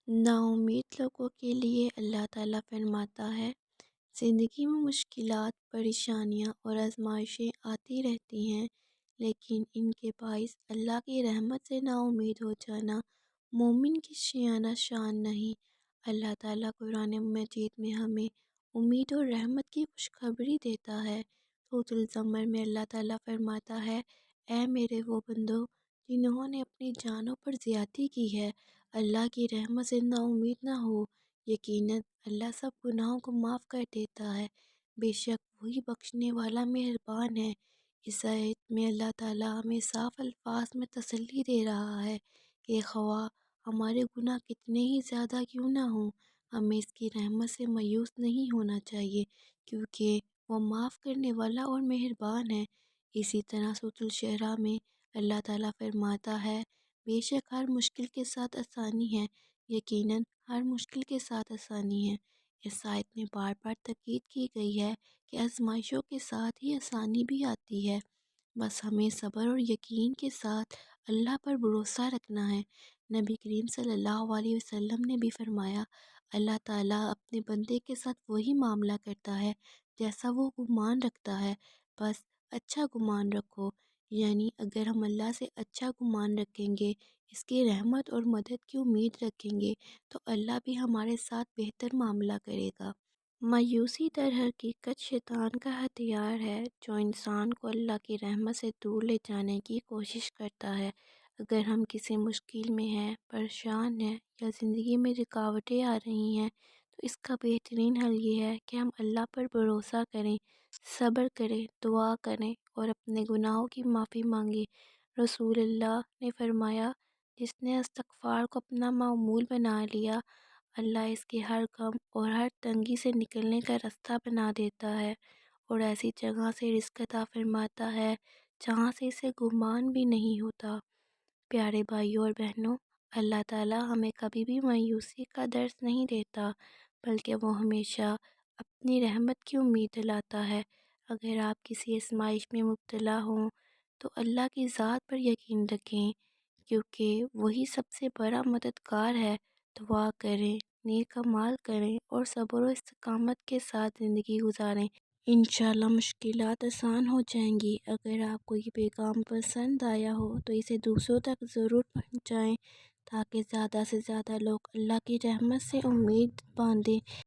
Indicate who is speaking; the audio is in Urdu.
Speaker 1: ناامید لوگوں کے لیے اللہ تعالیٰ فرماتا ہے، زندگی میں مشکلات، پریشانیاں اور آزمائشیں آتی رہتی ہیں، لیکن ان کے باعث اللہ کی رحمت سے نا امید ہو جانا مومن کی شایانہ شان نہیں۔ اللہ تعالیٰ قرآن مجید میں ہمیں امید اور رحمت کی خوشخبری دیتا ہے۔ سورۃ الزمر میں اللہ تعالیٰ فرماتا ہے، اے میرے وہ بندو جنہوں نے اپنی جانوں پر زیادتی کی ہے، اللہ کی رحمت سے نا امید نہ ہو، یقیناً اللہ سب گناہوں کو معاف کر دیتا ہے، بے شک وہی بخشنے والا مہربان ہے۔ اس آیت میں اللہ تعالیٰ ہمیں صاف الفاظ میں تسلی دے رہا ہے کہ خواہ ہمارے گناہ کتنے ہی زیادہ کیوں نہ ہوں، ہمیں اس کی رحمت سے مایوس نہیں ہونا چاہیے، کیونکہ وہ معاف کرنے والا اور مہربان ہے۔ اسی طرح سورۃ الشعراء میں اللہ تعالیٰ فرماتا ہے، بے شک ہر مشکل کے ساتھ آسانی ہے، یقیناً ہر مشکل کے ساتھ آسانی ہے۔ اس آیت میں بار بار تاکید کی گئی ہے کہ آزمائشوں کے ساتھ ہی آسانی بھی آتی ہے، بس ہمیں صبر اور یقین کے ساتھ اللہ پر بھروسہ رکھنا ہے۔ نبی کریم صلی اللہ علیہ وسلم نے بھی فرمایا، اللہ تعالیٰ اپنے بندے کے ساتھ وہی معاملہ کرتا ہے جیسا وہ گمان رکھتا ہے، بس اچھا گمان رکھو۔ یعنی اگر ہم اللہ سے اچھا گمان رکھیں گے، اس کی رحمت اور مدد کی امید رکھیں گے، تو اللہ بھی ہمارے ساتھ بہتر معاملہ کرے گا۔ مایوسی در حقیقت شیطان کا ہتھیار ہے، جو انسان کو اللہ کی رحمت سے دور لے جانے کی کوشش کرتا ہے۔ اگر ہم کسی مشکل میں ہیں، پریشان ہیں یا زندگی میں رکاوٹیں آ رہی ہیں، تو اس کا بہترین حل یہ ہے کہ ہم اللہ پر بھروسہ کریں، صبر کریں، دعا کریں اور اپنے گناہوں کی معافی مانگیں۔ رسول اللہ نے فرمایا، جس نے استغفار کو اپنا معمول بنا لیا، اللہ اس کے ہر غم اور ہر تنگی سے نکلنے کا راستہ بنا دیتا ہے، اور ایسی جگہ سے رزق عطا فرماتا ہے جہاں سے اسے گمان بھی نہیں ہوتا۔ پیارے بھائیوں اور بہنوں، اللہ تعالیٰ ہمیں کبھی بھی مایوسی کا درس نہیں دیتا، بلکہ وہ ہمیشہ اپنی رحمت کی امید دلاتا ہے۔ اگر آپ کسی آزمائش میں مبتلا ہوں تو اللہ کی ذات پر یقین رکھیں، کیونکہ وہی سب سے بڑا مددگار ہے۔ دعا کریں، نیک اعمال کریں اور صبر و استقامت کے ساتھ زندگی گزاریں۔ انشاءاللہ مشکلات آسان ہو جائیں گی۔ اگر آپ کو یہ پیغام پسند آیا ہو تو اسے دوسروں تک ضرور پہنچائیں، تاکہ زیادہ سے زیادہ لوگ اللہ کی رحمت سے امید باندھیں۔